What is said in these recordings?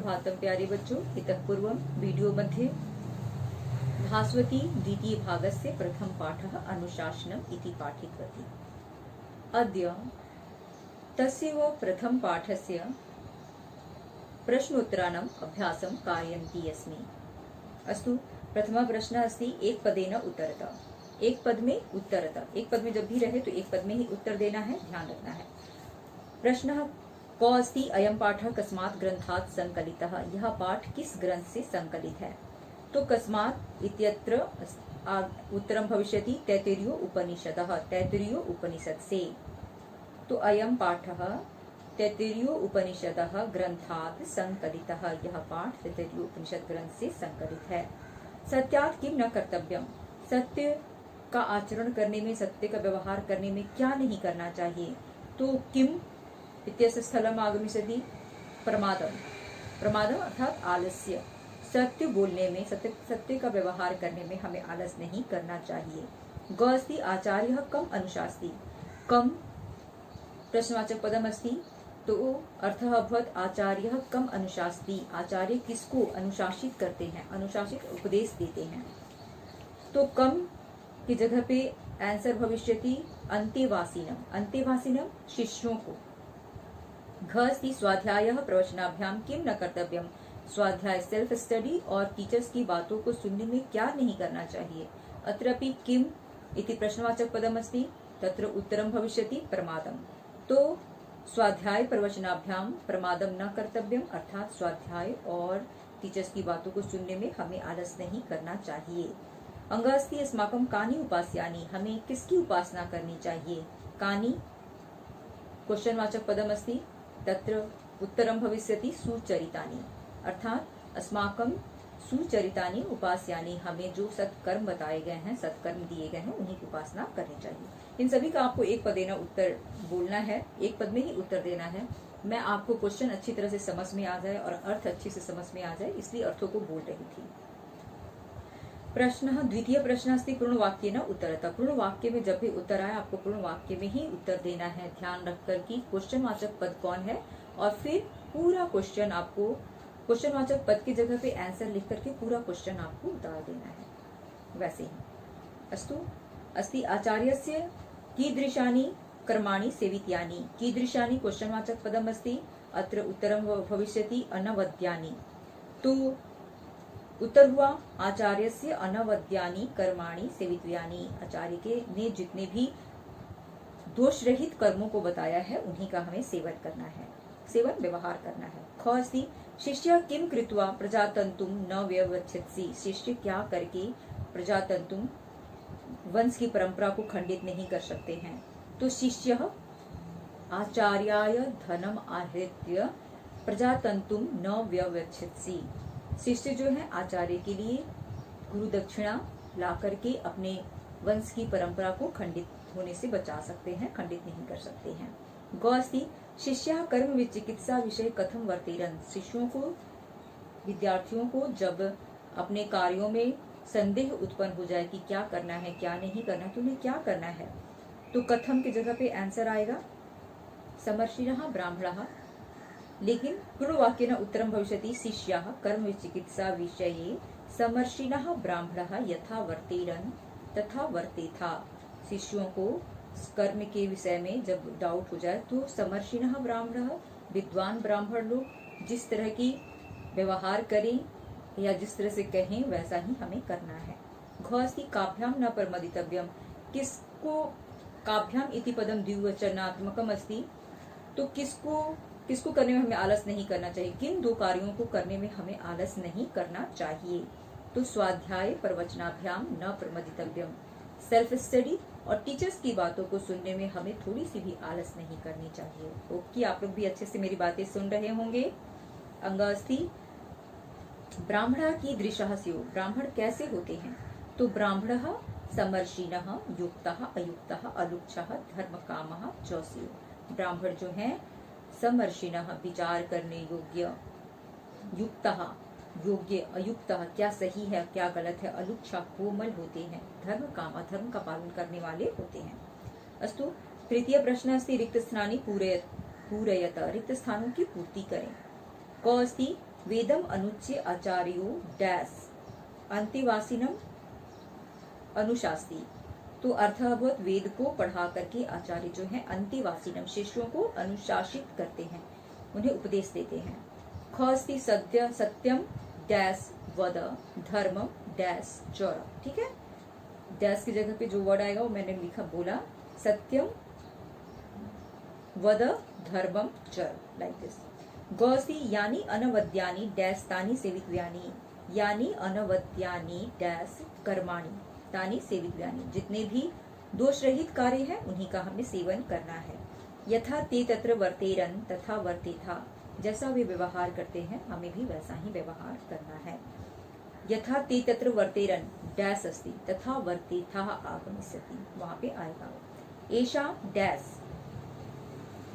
सुप्रभातम प्यारे बच्चों। इतः पूर्वं वीडियो मध्ये भास्वती द्वितीय भागस्य प्रथम पाठः अनुशासनम् इति पाठितवती। अद्य तस्यैव प्रथम पाठस्य प्रश्नोत्तराणाम् अभ्यासं कारयन्ती अस्मि। अस्तु, प्रथमः प्रश्नः अस्ति एक पदेन उत्तरत। एक पद में उत्तरत, एक पद में जब भी रहे तो एक पद में ही उत्तर देना है, ध्यान रखना है। प्रश्नः को अस्ति अयं पाठः कस्मात् ग्रन्थात् संकलितः। यह पाठ किस ग्रंथ से संकलित है? तो कस्मात् इत्यत्र उत्तरं भविष्यति तैत्तिरीयो उपनिषदः, तैत्तिरीयो उपनिषद से। तो अयं पाठः तैत्तिरीयो उपनिषदः ग्रन्थात् संकलितः। यह पाठ तैत्तिरीयो उपनिषद ग्रंथ से संकलित है। सत्यात् किम न कर्तव्यम। सत्य का आचरण करने में, सत्य का व्यवहार करने में क्या नहीं करना चाहिए? तो किम इत्यस्य स्थलम आगमिष्यति प्रमादम। प्रमादम अर्थात आलस्य। सत्य बोलने में, सत्य का व्यवहार करने में हमें आलस नहीं करना चाहिए। ग अस्ति आचार्यः कम अनुशास्ति। कम प्रश्नवाचक पदम अस्ति, तो अर्थः अभवत् आचार्यः कम अनुशास्ति। आचार्य किसको अनुशासित करते हैं, अनुशासित उपदेश देते हैं। तो कम की जगह पे आंसर भविष्यति अंतेवासिनम। अंतेवासिनम शिष्यों को। घ अस्ति स्वाध्यायः प्रवचनाभ्याम किम न कर्तव्यम। स्वाध्याय सेल्फ स्टडी और टीचर्स की बातों को सुनने में क्या नहीं करना चाहिए। अत्रापि किम इति प्रश्नवाचक पदम अस्ति, तत्र उत्तरं भविष्यति प्रमादम। तो स्वाध्याय प्रवचनाभ्याम प्रमादम न कर्तव्यम, अर्थात स्वाध्याय और टीचर्स की बातों को सुनने में हमें आलस नहीं करना चाहिए। अंग अस्ति अस्माकं कानि उपास्यानि। हमें किसकी उपासना करनी चाहिए? कानि क्वेश्चनवाचक पदम अस्ति, तत्र उत्तरं भविष्यति सुचरितानि। अर्थात अस्माकं सुचरितानि उपास्यानि। हमें जो सत्कर्म बताए गए हैं, सत्कर्म दिए गए हैं, उन्हीं की उपासना करनी चाहिए। इन सभी का आपको एक पदेन उत्तर बोलना है, एक पद में ही उत्तर देना है। मैं आपको क्वेश्चन अच्छी तरह से समझ में आ जाए और अर्थ अच्छी से समझ में आ जाए, इसलिए अर्थों को बोल रही थी। प्रश्न द्वितीय प्रश्न अस्ति पूर्ण वाक्य न उत्तरतः। पूर्ण वाक्य में जब भी उत्तर आए आपको पूर्ण वाक्य में ही उत्तर देना है। ध्यान रखकर कि क्वेश्चनवाचक पद कौन है और फिर पूरा क्वेश्चन आपको क्वेश्चनवाचक पद की जगह पे आंसर लिख करके पूरा क्वेश्चन आपको उतार देना है। वैसे ही अस्तु अस्ति आचार्यस्य कीदृशानि कर्माणि सेवित्यानि। कीदृशानि क्वेश्चनवाचक पदम अस्ति, अत्र उत्तरं भविष्यति अनवद्यानि। तो उत्तर हुआ आचार्यस्य अनवद्यानि कर्माणि सेवित्यानि। आचार्य के ने जितने भी दोष रहित कर्मों को बताया है उन्हीं का हमें सेवन करना है, सेवन व्यवहार करना है। ख अस्ति शिष्य किम कृत्वा प्रजातंतुम न व्यवच्छेत्सि। शिष्य क्या करके प्रजातंतुम वंश की परंपरा को खंडित नहीं कर सकते हैं। तो शिष्य आचार्याय धनम आहृत्य प्रजातंतुम न व्यवच्छेत्सि। शिष्य जो है आचार्य के लिए गुरु दक्षिणा ला करके अपने वंश की परंपरा को खंडित होने से बचा सकते हैं, खंडित नहीं कर सकते हैं। गौ अस्ति शिष्यः कर्म विचिकित्सा विषय कथम वर्तेरन्। शिष्यों को, विद्यार्थियों को जब अपने कार्यों में संदेह उत्पन्न हो जाए कि क्या करना है, क्या नहीं करना, तो उन्हें क्या करना है, तो कथम की जगह पे आंसर आएगा समर्षिणः ब्राह्मणः। लेकिन पूर्ववाक्येन उत्तरं भविष्यति शिष्याः कर्म विचिकित्सा विषये समर्षिणः ब्राह्मणः यथा वर्तेरन् तथा वर्तेथा। शिष्यों को कर्म के विषय में जब डाउट हो जाए तो समर्षिणः ब्राह्मणः, विद्वान ब्राह्मण लोग जिस तरह की व्यवहार करें या जिस तरह से कहें वैसा ही हमें करना है। घ अस्ति काभ्याम न प्रमदितव्यम। किसको काभ्याम इति पदम द्विवचनात्मकम अस्ति, तो किसको करने में हमें आलस नहीं करना चाहिए, किन दो कार्यों को करने में हमें आलस नहीं करना चाहिए। तो स्वाध्याय प्रवचनाभ्याम न प्रमदितव्यम। सेल्फ स्टडी और टीचर्स की बातों को सुनने में हमें थोड़ी सी भी आलस नहीं करनी चाहिए। ओके, आप लोग भी अच्छे से मेरी बातें सुन रहे होंगे। अंग अस्ति ब्राह्मणः कीदृशः स्युः। ब्राह्मण कैसे होते हैं? तो ब्राह्मणः समर्षिणः युक्तः अयुक्तः अलुच्छः धर्मकामः च स्युः। ब्राह्मण जो है समर्षिणः विचार करने योग्य, युक्तः योग्य, अयुक्तः क्या सही है क्या गलत है, अलुच्छा कोमल होते हैं, धर्म काम अधर्म का पालन करने वाले होते हैं। अस्तु तृतीय प्रश्न अस्ति रिक्त स्थानानि पूरयत। रिक्त स्थानों की पूर्ति करें। क अस्ति वेदम अनुच्य आचार्यो डैश अंतिवासिनम अनुशास्ति। तो अर्थात वेद को पढ़ा करके आचार्य जो है अंतिवासिनम शिष्यों को अनुशासित करते हैं, उन्हें उपदेश देते हैं। खस्ति सत्य सत्यम डैश वद धर्मम डैश चौर। ठीक है, डैश की जगह पे जो वर्ड आएगा वो मैंने लिखा बोला, सत्यम वद धर्मम चर, लाइक दिस। गौसी यानी अनवद्यानी डैश तानी सेवित्व्यानी, यानी अनवद्यानी डैश कर्माणी तानी सेवित्व्यानी। जितने भी दोष रहित कार्य है उन्हीं का हमें सेवन करना है। यथा ते तत्र वर्तेरन तथा वर्तेथा, जैसा वे व्यवहार करते हैं हमें भी वैसा ही व्यवहार करना है। यथा ते तत्र वर्तेरन डैश अस्ति तथा वर्तेथा आगमिष्यति, वहां पे आएगा। एषा डैश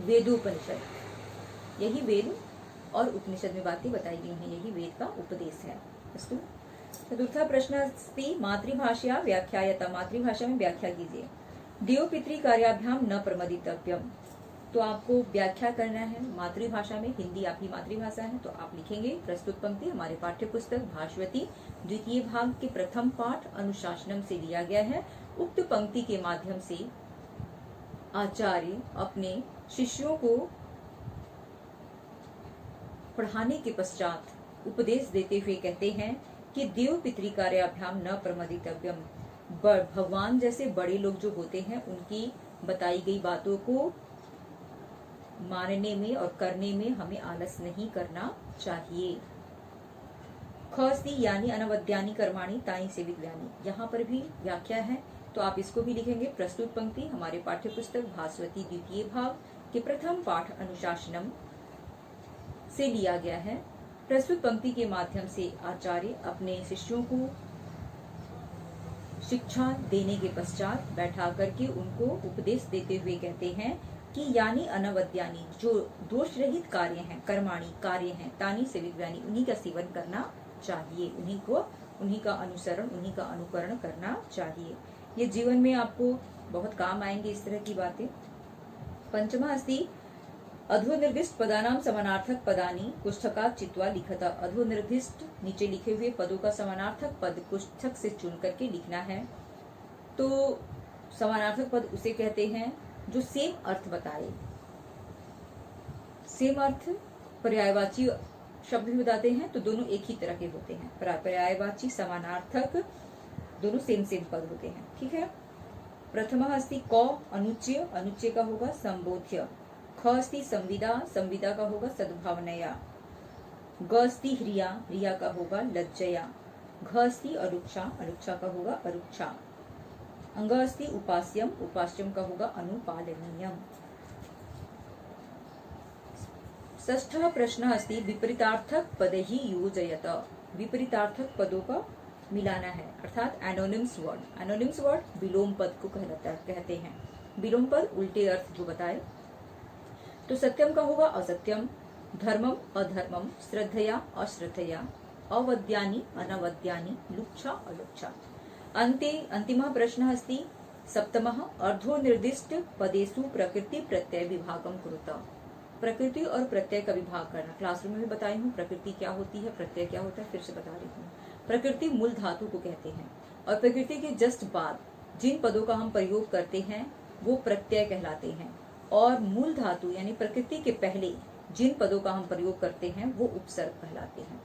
वेदोपनिषद, यही वेद और उपनिषद में बातें बताई गई हैं, यही वेद का उपदेश है। अस्तु। चतुर्थ प्रश्न अस्ति मातृभाषया व्याख्यायता, मातृभाषा में व्याख्या कीजिए। देव पितृ कार्याभ्याम न प्रमदितव्यम, तो आपको व्याख्या करना है मातृभाषा में। हिंदी आपकी मातृभाषा है तो आप लिखेंगे। प्रस्तुत पंक्ति हमारे पाठ्य पुस्तक भाष्वती द्वितीय भाग के प्रथम पाठ अनुशासनम से लिया गया है। उक्त पंक्ति के माध्यम से आचार्य अपने शिष्यों को पढ़ाने के पश्चात उपदेश देते हुए कहते हैं कि देव पितृ कार्याभ्याम न प्रमदितव्यम, भगवान जैसे बड़े लोग जो होते हैं उनकी बताई गई बातों को मानने में और करने में हमें आलस नहीं करना चाहिए। खस्ति यानी अनवद्यानी कर्माणी ताई सेवित्व्यानी, यहाँ पर भी व्याख्या है तो आप इसको भी लिखेंगे। प्रस्तुत पंक्ति हमारे पाठ्य पुस्तक भास्वती द्वितीय भाग के प्रथम पाठ अनुशासनम से लिया गया है। प्रस्तुत पंक्ति के माध्यम से आचार्य अपने शिष्यों को शिक्षा देने के पश्चात बैठा करके उनको उपदेश देते हुए कहते हैं कि यानी अनवद्यानी, जो दोष रहित कार्य हैं, कर्माणी कार्य हैं, तानी सेवित्व्यानी, उन्हीं का सेवन करना चाहिए, उन्हीं का अनुसरण, उन्हीं का अनुकरण करना चाहिए। ये जीवन में आपको बहुत काम आएंगे इस तरह की बातें। पंचमा अस्ति अधोनिर्दिष्ट पदानाम समानार्थक पदानी कुष्ठकात् चित्वा लिखता। अधोनिर्दिष्ट नीचे लिखे हुए पदों का समानार्थक पद कुष्ठक से चुन करके लिखना है। तो समानार्थक पद उसे कहते हैं जो सेम अर्थ बताए। सेम अर्थ पर्यायवाची शब्द भी बताते हैं तो दोनों एक ही तरह के होते हैं। पर्यायवाची समानार्थक दोनों सेम पद होते हैं। ठीक है। प्रथम अस्ति क अनुच्य, अनुच्य का होगा संबोध्य। ख अस्ति संविदा, संविदा का होगा सद्भावनया। ग अस्ति ह्रिया, ह्रिया का होगा लज्जया। घ अस्ति अरुक्षा, अरुक्षा का होगा अरुक्षा। अंग अस्ति उपास्यम, उपास्यम का होगा अनुपालनीयम। षष्ठः प्रश्न अस्ति विपरीतार्थक पदैहि योजयत। विपरीतार्थक पदों का मिलाना है, अर्थात एनोनिम्स वर्ड। एनोनिम्स वर्ड विलोम पद को कहते हैं। विलोम पद उल्टे अर्थ जो बताए। तो सत्यम का होगा असत्यम, धर्मम अधर्मम, श्रद्धया अश्रद्धया, अवद्यानि अनवद्यानि, लुच्छा अलुच्छा। अन्ते अंतिमः प्रश्नः अस्ति सप्तमः अर्धो निर्दिष्ट पदेषु प्रकृति प्रत्यय विभागम कुरुता। प्रकृति और प्रत्यय का विभाग करना क्लासरूम में भी बताई हूँ। प्रकृति क्या होती है, प्रत्यय क्या होता है, फिर से बता रही हूँ। प्रकृति मूल धातु को कहते हैं और प्रकृति के जस्ट बाद जिन पदों का हम प्रयोग करते हैं वो प्रत्यय कहलाते हैं, और मूल धातु यानी प्रकृति के पहले जिन पदों का हम प्रयोग करते हैं वो उपसर्ग कहलाते हैं।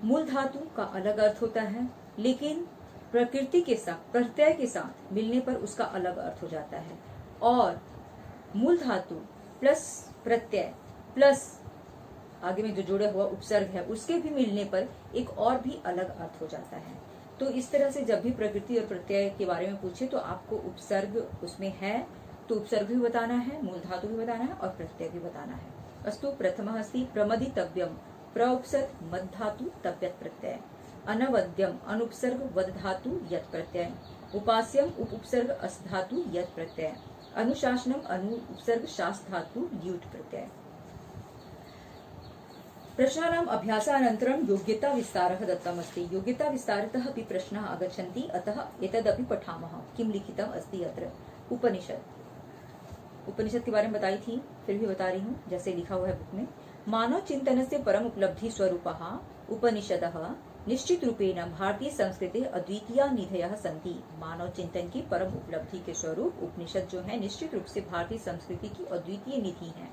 मूल धातु का अलग अर्थ होता है, लेकिन प्रकृति के साथ प्रत्यय के साथ मिलने पर उसका अलग अर्थ हो जाता है। और मूल धातु प्लस प्रत्यय प्लस आगे में जो जुड़ा हुआ उपसर्ग है उसके भी मिलने पर एक और भी अलग अर्थ हो जाता है। तो इस तरह से जब भी प्रकृति और प्रत्यय के बारे में पूछे तो आपको उपसर्ग उसमें है तो उपसर्ग भी बताना है, मूल धातु भी बताना है और प्रत्यय भी बताना है। अस्तु प्रथमः अस्ति प्रमदितव्यम, प्र उपसर्ग मद धातु तव्यत् प्रत्यय। अनवद्यम अनुपसर्ग वद धातु यत् प्रत्यय। उपास्यम उप उपसर्ग अस धातु यत् प्रत्यय। अनुशासनम अनु उपसर्ग शास धातु ल्यूट् प्रत्यय। प्रश्नानाम् अभ्यासानन्तरं योग्यता विस्तारः दत्तमस्ति। योग्यता विस्तारतः अपि प्रश्नाः आगच्छन्ति, अतः एतदपि पठामः। किं लिखितम् अस्ति अत्र? उपनिषद। उपनिषद के बारे में बताई थी, फिर भी बता रही हूँ जैसे लिखा हुआ है बुक में। मानव चिन्तनस्य परम उपलब्धि स्वरूपः उपनिषदः निश्चित रूपेण भारतीय संस्कृति अद्वितीय निधयः सन्ति। मानव चिंतन की परम उपलब्धि के स्वरूप उपनिषद जो है निश्चित रूप से भारतीय संस्कृति की अद्वितीय निधि है।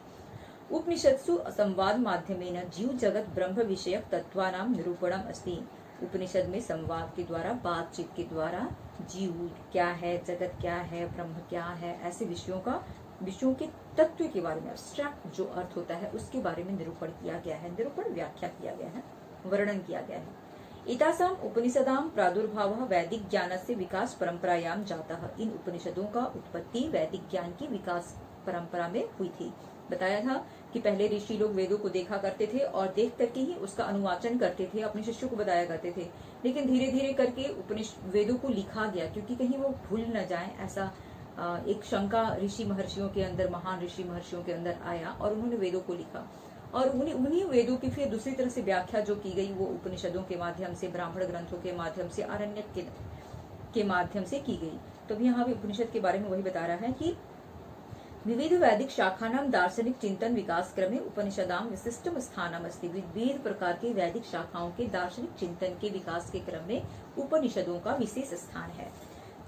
उपनिषत्सु संवाद माध्यमेन जीव जगत ब्रह्म विषयक तत्वानां निरूपणम् अस्ति। उपनिषद में संवाद के द्वारा, बातचीत के द्वारा जीव क्या है, जगत क्या है, ब्रह्म क्या है, ऐसे विषयों के तत्व के बारे में, एब्स्ट्रैक्ट जो अर्थ होता है उसके बारे में निरूपण किया गया है, निरूपण व्याख्या किया गया है, वर्णन किया गया है। एतासाम उपनिषदां प्रादुर्भावः वैदिक ज्ञानस्य विकास परंपरायां जातः। इन उपनिषदों का उत्पत्ति वैदिक ज्ञान की विकास परंपरा में हुई थी। बताया था कि पहले ऋषि लोग वेदों को देखा करते थे और देख करके ही उसका अनुवाचन करते थे, अपने शिष्यों को बताया करते थे। लेकिन धीरे धीरे करके वेदों को लिखा गया, क्योंकि कहीं वो भूल न जाए, ऐसा एक शंका ऋषि महर्षियों के अंदर, महान ऋषि महर्षियों के अंदर आया और उन्होंने वेदों को लिखा। और उन्हीं वेदों की फिर दूसरी तरह से व्याख्या जो की गई वो उपनिषदों के माध्यम से, ब्राह्मण ग्रंथों के माध्यम से, आरण्यक के माध्यम से की गई। तो यहाँ भी उपनिषद के बारे में वही बता रहा है कि विविध वैदिक शाखानां दार्शनिक चिंतन विकास क्रमे उपनिषदां विशिष्टम स्थानम अस्ति। विविध प्रकार के वैदिक शाखाओं के दार्शनिक चिंतन के विकास के क्रम में उपनिषदों का विशेष स्थान है।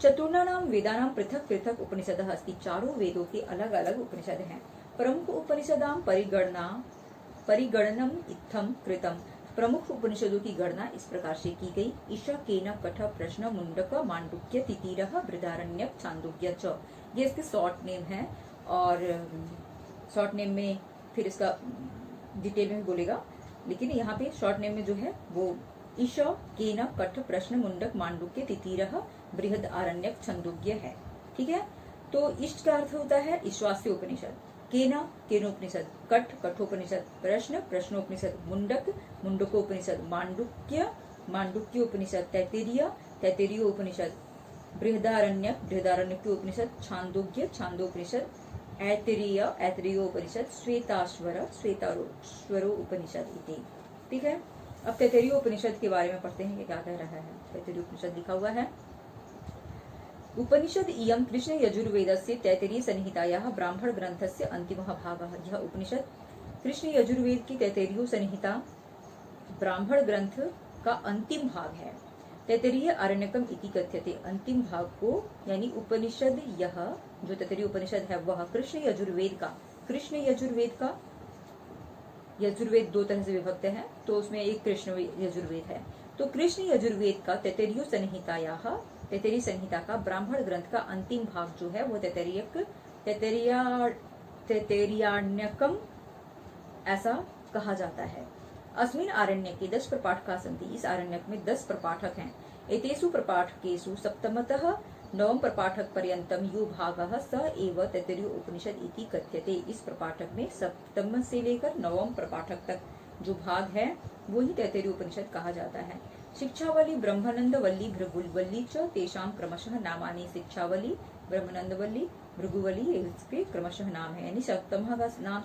चतुर्णानां वेदानां पृथक पृथक उपनिषदः अस्ति। चारों वेदों के अलग अलग उपनिषद हैं। प्रमुख उपनिषदां परिगणनम इत्थम कृतम। प्रमुख उपनिषदों की गणना इस प्रकार से की गई। ईशा केन कठ प्रश्न मुंडक मांडुक्य तितीरः बृहदारण्यक छांदोग्य च। ये इसके शॉर्ट नेम है और शॉर्ट नेम में फिर इसका डिटेल में भी बोलेगा, लेकिन यहाँ पे शॉर्ट नेम में जो है वो ईशा केन कठ प्रश्न मुंडक मांडुक्य तितीरः बृहद आरण्यक छंदोग्य है। ठीक है, तो इष्ट का अर्थ होता है ईश्वास्य उपनिषद, केना केनोपनिषद, कठ कठोपनिषद, प्रश्न प्रश्नोपनिषद, मुंडक मुंडकोपनिषद, मांडुक्य मांडुक्योपनिषद, तैत्तिरीय उपनिषद, बृहदारण्यक बृहदारण्यक उपनिषद, छांदोग्य छांदोपनिषद, ऐतरेय उपनिषद, श्वेताश्वरो उपनिषद इति। ठीक है, अब तैत्तिरीय उपनिषद के बारे में पढ़ते हैं, ये क्या कह रहा है। तैत्तिरीय उपनिषद लिखा हुआ है, उपनिषद इयं कृष्ण यजुर्वेदस्य तैत्तिरीय संहितायाः ब्राह्मण ग्रंथस्य अंतिमः भागः। यह उपनिषद कृष्ण यजुर्वेद की तैत्तिरीय संहिता ब्राह्मण ग्रंथ का अंतिम भाग है। तैत्तिरीय आरण्यकम इति कथ्यते। अंतिम भाग को यानी उपनिषद, यह जो तैत्तिरीय उपनिषद है वह कृष्ण यजुर्वेद का यजुर्वेद दो तरह से विभक्त है, तो उसमें एक कृष्ण यजुर्वेद है। तो कृष्ण यजुर्वेद का तैत्तिरीय संहिता का ब्राह्मण ग्रंथ का अंतिम भाग जो है वो तैत्तिरीयारण्यकम ऐसा कहा जाता है। अस्मिन् आरण्यके 10 प्रपाठकाः सन्ति। इस आरण्यक में 10 प्रपाठक हैं। एतेषु प्रपाठकेषु सप्तमतः नवम प्रपाठक पर्यंतम यो भागः स एव तैत्तिरीय उपनिषद इति कथ्यते। इस प्रपाठक में सप्तम से लेकर नवम प्रपाठक तक जो भाग है वही तैत्तिरीय उपनिषद कहा जाता है। शिक्षावली ब्रह्मानंदवल्ली भृगुवल्ली च तेषां क्रमशः नामानि। शिक्षावली, ब्रह्मानंदवल्ली, भृगुवल्ली इसके क्रमशः नाम है, यानी सप्तम का नाम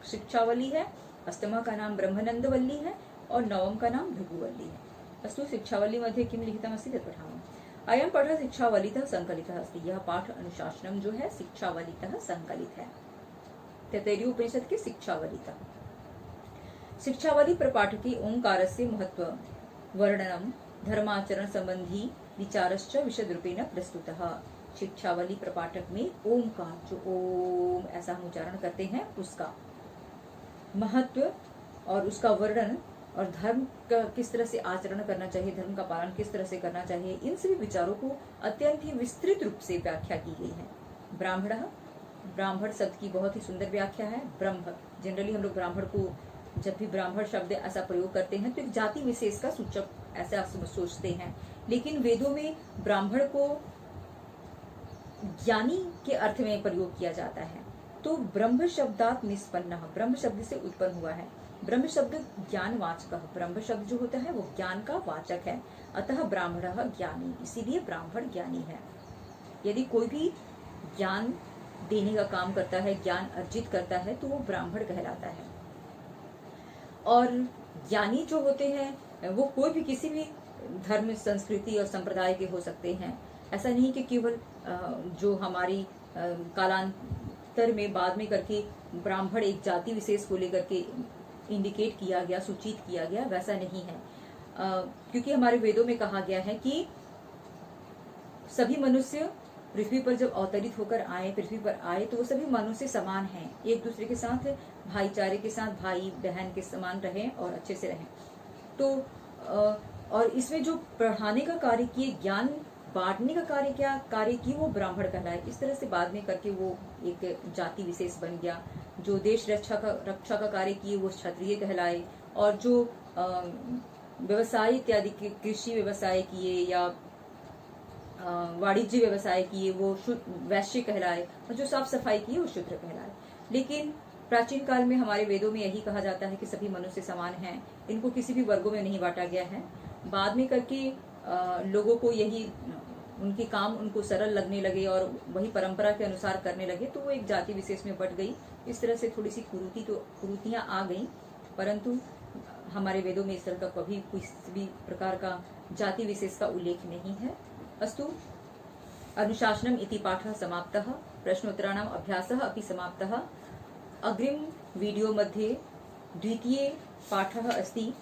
शिक्षावली है, अष्टम का नाम ब्रह्मानंदवल्ली है और नवम का नाम भृगुवल्ली है। अस्तु शिक्षावली मध्ये किं लिखितमस्ति तत् पठामः। अयं पाठः शिक्षावलितः संकलितः अस्ति। यह पाठ अनुशासनम जो है शिक्षावलितः संकलित है, तैत्तिरीय उपनिषद के शिक्षावलितः। शिक्षावली प्रपाठके ओंकारस्य महत्व वर्णनम धर्माचरण संबंधी विचारश्च विशद रूपेण प्रस्तुतः। शिक्षावली प्रपाठक में ओंकार, जो ओम ऐसा हम उच्चारण करते हैं, उसका महत्व और उसका वर्णन और धर्म का किस तरह से आचरण करना चाहिए, धर्म का पालन किस तरह से करना चाहिए, इन सभी विचारों को अत्यंत ही विस्तृत रूप से व्याख्या की गई है। ब्राह्मण शब्द की बहुत ही सुंदर व्याख्या है। ब्रह्म, जनरली हम लोग ब्राह्मण को जब भी ब्राह्मण शब्द ऐसा प्रयोग करते हैं तो एक जाति विशेष का सूचक ऐसा सोचते हैं, लेकिन वेदों में ब्राह्मण को ज्ञानी के अर्थ में प्रयोग किया जाता है। तो ब्रह्म शब्दात निष्पन्न, ब्रह्म शब्द से उत्पन्न हुआ है। ब्रह्म शब्द ज्ञान वाचक, ब्रह्म शब्द जो होता है वो ज्ञान का वाचक है। अतः ब्राह्मणः ज्ञानी, इसीलिए ब्राह्मण ज्ञानी है। यदि कोई भी ज्ञान देने का काम करता है, ज्ञान अर्जित करता है, तो वो ब्राह्मण कहलाता है। और ज्ञानी जो होते हैं वो कोई भी किसी भी धर्म, संस्कृति और संप्रदाय के हो सकते हैं। ऐसा नहीं कि केवल जो हमारी कालांतर में बाद में करके ब्राह्मण एक जाति विशेष को लेकर के इंडिकेट किया गया, सूचित किया गया, वैसा नहीं है। क्योंकि हमारे वेदों में कहा गया है कि सभी मनुष्य पृथ्वी पर जब अवतरित होकर आए, पृथ्वी पर आए, तो वो सभी मनुष्य समान हैं, एक दूसरे के साथ भाईचारे के साथ भाई बहन के समान रहें और अच्छे से रहें। तो और इसमें जो पढ़ाने का कार्य किए, ज्ञान बांटने का कार्य किए, वो ब्राह्मण कहलाए। इस तरह से बाद में करके वो एक जाति विशेष बन गया। जो देश रक्षा का कार्य किए वो क्षत्रिय कहलाए, और जो व्यवसाय इत्यादि के कृषि व्यवसाय किए या वाणिज्य व्यवसाय किए वो वैश्य कहलाए, और जो साफ सफाई किए वो शूद्र कहलाए। लेकिन प्राचीन काल में हमारे वेदों में यही कहा जाता है कि सभी मनुष्य समान हैं, इनको किसी भी वर्गों में नहीं बांटा गया है। बाद में करके लोगों को यही उनके काम उनको सरल लगने लगे और वही परंपरा के अनुसार करने लगे, तो वो एक जाति विशेष में बट गई। इस तरह से थोड़ी सी कुरीतियां आ गई, परंतु हमारे वेदों में इस तरह का कभी किसी भी प्रकार का जाति विशेष का उल्लेख नहीं है। अस्तु, अनुशासनम इति पाठः समाप्तः, प्रश्नोत्तराणाम् अभ्यासः अपि समाप्तः। अग्रिम वीडियो मध्ये द्वितीये पाठः अस्ति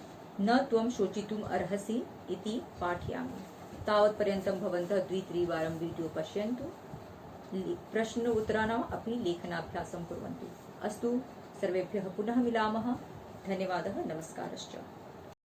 न त्वं शोचितुम् अर्हसि इति पाठयामि। तावत्पर्यन्तं भवन्तः 2-3 वीडियो पश्यन्तु, प्रश्नोत्तराणाम् अपि लेखनाभ्यासं कुर्वन्तु। अस्तु, सर्वेभ्यः पुनः मिलामः। धन्यवादः, नमस्कारश्च।